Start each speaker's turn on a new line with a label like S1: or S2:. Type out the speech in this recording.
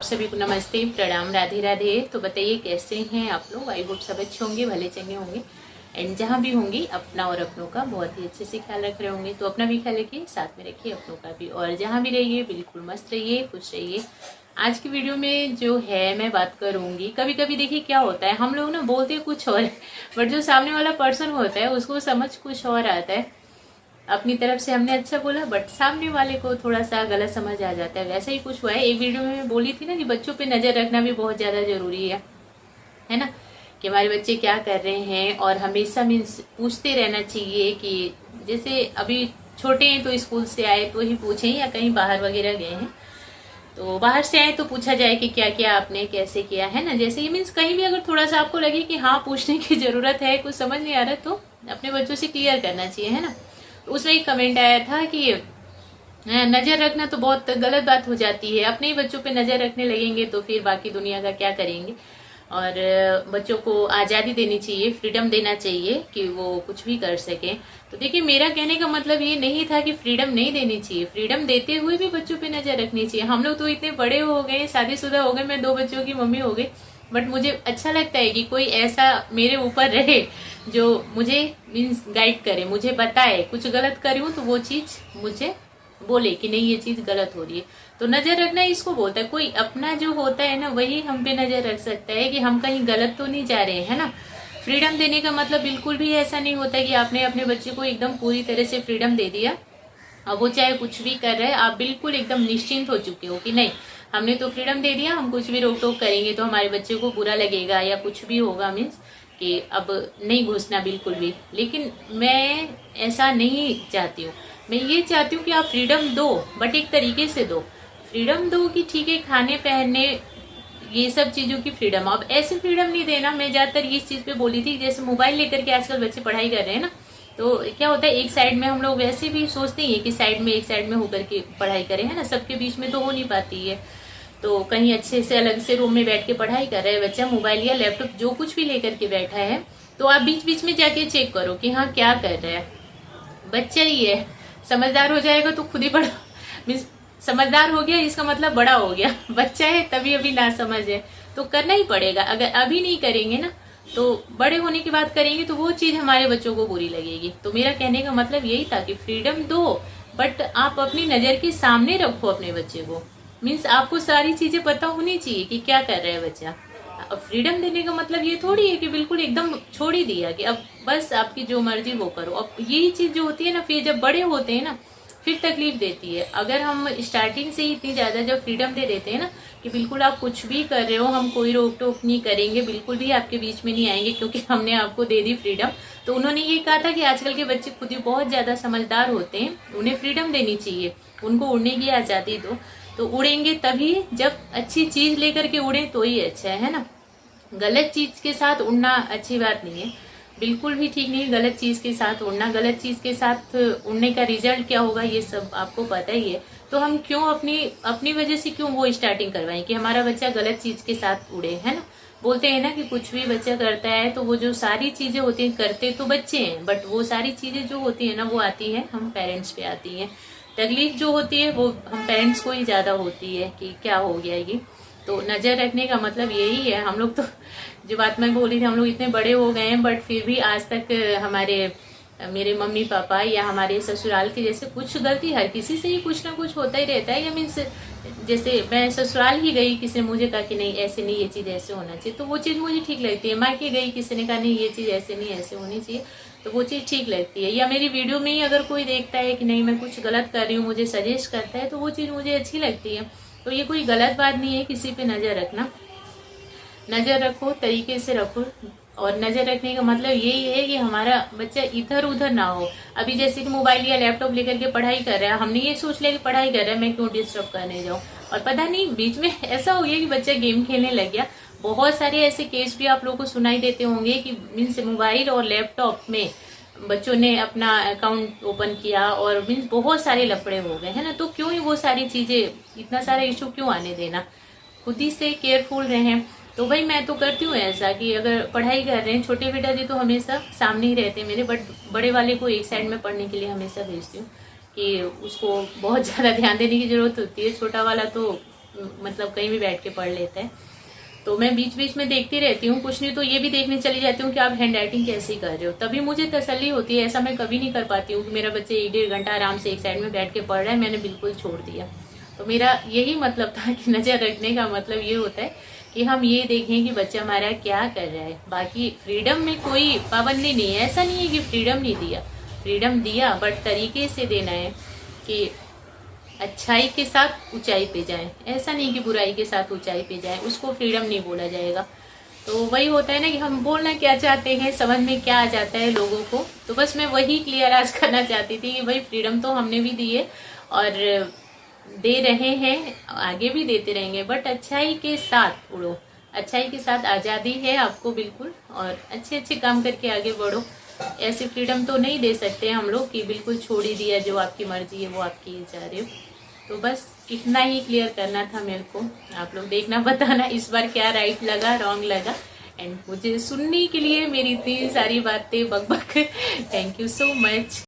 S1: सभी को नमस्ते, प्रणाम, राधे राधे। तो बताइए कैसे हैं आप लोग। आई होप सब अच्छे होंगे, भले चंगे होंगे एंड जहाँ भी होंगे अपना और अपनों का बहुत ही अच्छे से ख्याल रख रहे होंगे। तो अपना भी ख्याल रखिए, साथ में रखिए अपनों का भी, और जहाँ भी रहिए बिल्कुल मस्त रहिए, खुश रहिए। आज की वीडियो में जो है मैं बात करूंगी, कभी कभी देखिए क्या होता है, हम लोग ना बोलते कुछ और है बट जो सामने वाला पर्सन होता है उसको समझ कुछ और आता है। अपनी तरफ से हमने अच्छा बोला बट सामने वाले को थोड़ा सा गलत समझ आ जाता है। वैसा ही कुछ हुआ है। एक वीडियो में मैं बोली थी ना कि बच्चों पे नजर रखना भी बहुत ज्यादा जरूरी है ना, कि हमारे बच्चे क्या कर रहे हैं, और हमेशा मीन्स पूछते रहना चाहिए कि जैसे अभी छोटे हैं तो स्कूल से आए तो ही पूछें, या कहीं बाहर वगैरह गए हैं तो बाहर से आए तो पूछा जाए कि क्या किया आपने, कैसे किया, है ना। जैसे ये मीन्स कहीं भी अगर थोड़ा सा आपको लगे कि हाँ पूछने की जरूरत है, कुछ समझ नहीं आ रहा, तो अपने बच्चों से क्लियर करना चाहिए, है ना। तो उसमें एक कमेंट आया था कि नजर रखना तो बहुत गलत बात हो जाती है, अपने ही बच्चों पे नजर रखने लगेंगे तो फिर बाकी दुनिया का क्या करेंगे। और बच्चों को आज़ादी देनी चाहिए, फ्रीडम देना चाहिए कि वो कुछ भी कर सके। तो देखिए मेरा कहने का मतलब ये नहीं था कि फ्रीडम नहीं देनी चाहिए, फ्रीडम देते हुए भी बच्चों पे नजर रखनी चाहिए। हम लोग तो इतने बड़े हो गए, शादीशुदा हो गए, मैं 2 बच्चों की मम्मी हो गई, बट मुझे अच्छा लगता है कि कोई ऐसा मेरे ऊपर रहे जो मुझे मीन्स गाइड करे, मुझे बताए, कुछ गलत करी हूँ तो वो चीज मुझे बोले कि नहीं ये चीज गलत हो रही है। तो नजर रखना इसको बोलता है, कोई अपना जो होता है ना वही हम पे नजर रख सकता है कि हम कहीं गलत तो नहीं जा रहे हैं, है ना। फ्रीडम देने का मतलब बिल्कुल भी ऐसा नहीं होता कि आपने अपने बच्चे को एकदम पूरी तरह से फ्रीडम दे दिया, अब वो चाहे कुछ भी कर रहे हैं, आप बिल्कुल एकदम निश्चिंत हो चुके हो कि नहीं हमने तो फ्रीडम दे दिया, हम कुछ भी रोक टोक करेंगे तो हमारे बच्चे को बुरा लगेगा या कुछ भी होगा, मीन्स कि अब नहीं घुसना बिल्कुल भी। लेकिन मैं ऐसा नहीं चाहती हूँ, मैं ये चाहती हूँ कि आप फ्रीडम दो बट एक तरीके से दो। फ्रीडम दो कि ठीक है खाने पहनने ये सब चीजों की फ्रीडम, अब ऐसे फ्रीडम नहीं देना। मैं ज्यादातर इस चीज पे बोली थी, जैसे मोबाइल लेकर के आजकल बच्चे पढ़ाई कर रहे हैं ना, तो क्या होता है एक साइड में हम लोग वैसे भी सोचते ही है कि साइड में एक साइड में होकर के पढ़ाई करें, है ना, सबके बीच में तो हो नहीं पाती है। तो कहीं अच्छे से अलग से रूम में बैठ के पढ़ाई कर रहा है बच्चा, मोबाइल या लैपटॉप जो कुछ भी लेकर के बैठा है, तो आप बीच बीच में जाके चेक करो कि हाँ क्या कर रहा है। बच्चा ही है, समझदार हो जाएगा तो खुद ही बड़ा मीन्स समझदार हो गया इसका मतलब बड़ा हो गया। बच्चा है तभी अभी ना समझ है, तो करना ही पड़ेगा। अगर अभी नहीं करेंगे ना तो बड़े होने की बात करेंगे तो वो चीज हमारे बच्चों को बुरी लगेगी। तो मेरा कहने का मतलब यही था कि फ्रीडम दो बट आप अपनी नजर के सामने रखो अपने बच्चे को, मीन्स आपको सारी चीजें पता होनी चाहिए कि क्या कर रहा है बच्चा। अब फ्रीडम देने का मतलब ये थोड़ी है कि बिल्कुल एकदम छोड़ ही दिया कि अब बस आपकी जो मर्जी वो करो। अब यही चीज जो होती है ना, फिर जब बड़े होते हैं ना फिर तकलीफ देती है। अगर हम स्टार्टिंग से ही इतनी ज्यादा जब फ्रीडम दे देते हैं ना कि बिल्कुल आप कुछ भी कर रहे हो, हम कोई रोक टोक नहीं करेंगे, बिल्कुल भी आपके बीच में नहीं आएंगे क्योंकि हमने आपको दे दी फ्रीडम। तो उन्होंने ये कहा था कि आजकल के बच्चे खुद ही बहुत ज्यादा समझदार होते हैं, उन्हें फ्रीडम देनी चाहिए, उनको उड़ने की आजादी दो। तो उड़ेंगे तभी जब अच्छी चीज लेकर के उड़े तो ही अच्छा है ना। गलत चीज के साथ उड़ना अच्छी बात नहीं है, बिल्कुल भी ठीक नहीं है गलत चीज के साथ उड़ना। गलत चीज के साथ उड़ने का रिजल्ट क्या होगा ये सब आपको पता ही है। तो हम क्यों अपनी अपनी वजह से क्यों वो स्टार्टिंग करवाएं कि हमारा बच्चा गलत चीज के साथ उड़े, है ना। बोलते हैं ना कि कुछ भी बच्चा करता है तो वो जो सारी चीजें होती हैं, करते तो बच्चे हैं बट वो सारी चीजें जो होती है ना वो आती है हम पेरेंट्स पे आती है। तकलीफ जो होती है वो हम पेरेंट्स को ही ज्यादा होती है कि क्या हो गया ये। तो नजर रखने का मतलब यही है। हम लोग तो जो बात मैं बोली थी, हम लोग इतने बड़े हो गए हैं बट फिर भी आज तक हमारे मेरे मम्मी पापा या हमारे ससुराल की जैसे कुछ गलती हर किसी से ही कुछ ना कुछ होता ही रहता है। या मीन्स जैसे मैं ससुराल ही गई, किसी ने मुझे कहा कि नहीं ऐसे नहीं, ये चीज ऐसे होना चाहिए, तो वो चीज मुझे ठीक लगती है। मायके गई, किसी ने कहा नहीं ये चीज ऐसे नहीं ऐसे होनी चाहिए, तो वो चीज ठीक लगती है। या मेरी वीडियो में ही अगर कोई देखता है कि नहीं मैं कुछ गलत कर रही हूँ, मुझे सजेस्ट करता है, तो वो चीज मुझे अच्छी लगती है। तो ये कोई गलत बात नहीं है किसी पे नजर रखना। नजर रखो, तरीके से रखो, और नजर रखने का मतलब यही है कि हमारा बच्चा इधर उधर ना हो। अभी जैसे कि मोबाइल या लैपटॉप लेकर के पढ़ाई कर रहा है, हमने ये सोच लिया कि पढ़ाई कर रहा है मैं क्यों डिस्टर्ब करने जाऊं, और पता नहीं बीच में ऐसा हो गया कि बच्चा गेम खेलने लग गया। बहुत सारे ऐसे केस भी आप लोगों को सुनाई देते होंगे कि मीन्स मोबाइल और लैपटॉप में बच्चों ने अपना अकाउंट ओपन किया और मीन्स बहुत सारे लफड़े हो गए, है ना। तो क्यों ही वो सारी चीजें, इतना सारा इशू क्यों आने देना, खुद ही से केयरफुल रहें। तो भाई मैं तो करती हूँ ऐसा कि अगर पढ़ाई कर रहे हैं, छोटे बेटा जी तो हमेशा सामने ही रहते हैं मेरे, बट बड़े वाले को एक साइड में पढ़ने के लिए हमेशा भेजती हूँ कि उसको बहुत ज्यादा ध्यान देने की जरूरत होती है। छोटा वाला तो मतलब कहीं भी बैठ के पढ़ लेता है। तो मैं बीच बीच में देखती रहती हूँ, कुछ नहीं तो ये भी देखने चली जाती हूँ कि आप हैंड राइटिंग कैसे कर रहे हो, तभी मुझे तसल्ली होती है। ऐसा मैं कभी नहीं कर पाती हूँ कि मेरा बच्चे 1-1.5 घंटा आराम से एक साइड में बैठ के पढ़ रहा है, मैंने बिल्कुल छोड़ दिया। तो मेरा यही मतलब था कि नजर रखने का मतलब ये होता है कि हम ये देखें कि बच्चा हमारा क्या कर रहा है। बाकी फ्रीडम में कोई पाबंदी नहीं है, ऐसा नहीं है कि फ्रीडम नहीं दिया, फ्रीडम दिया बट तरीके से देना है कि अच्छाई के साथ ऊंचाई पे जाए, ऐसा नहीं कि बुराई के साथ ऊंचाई पे जाए, उसको फ्रीडम नहीं बोला जाएगा। तो वही होता है ना कि हम बोलना क्या चाहते हैं, समझ में क्या आ जाता है लोगों को। तो बस मैं वही क्लियर आज करना चाहती थी कि भाई फ्रीडम तो हमने भी दी है और दे रहे हैं, आगे भी देते रहेंगे, बट अच्छाई के साथ उड़ो, अच्छाई के साथ आज़ादी है आपको बिल्कुल, और अच्छे अच्छे काम करके आगे बढ़ो। ऐसे फ्रीडम तो नहीं दे सकते हम लोग कि बिल्कुल छोड़ ही दिया, जो आपकी मर्जी है वो आप किए जा रहे हो। तो बस इतना ही क्लियर करना था मेरे को। आप लोग देखना, बताना इस बार क्या राइट लगा, रॉन्ग लगा। एंड मुझे सुनने के लिए मेरी इतनी सारी बातें बकबक थैंक यू सो मच।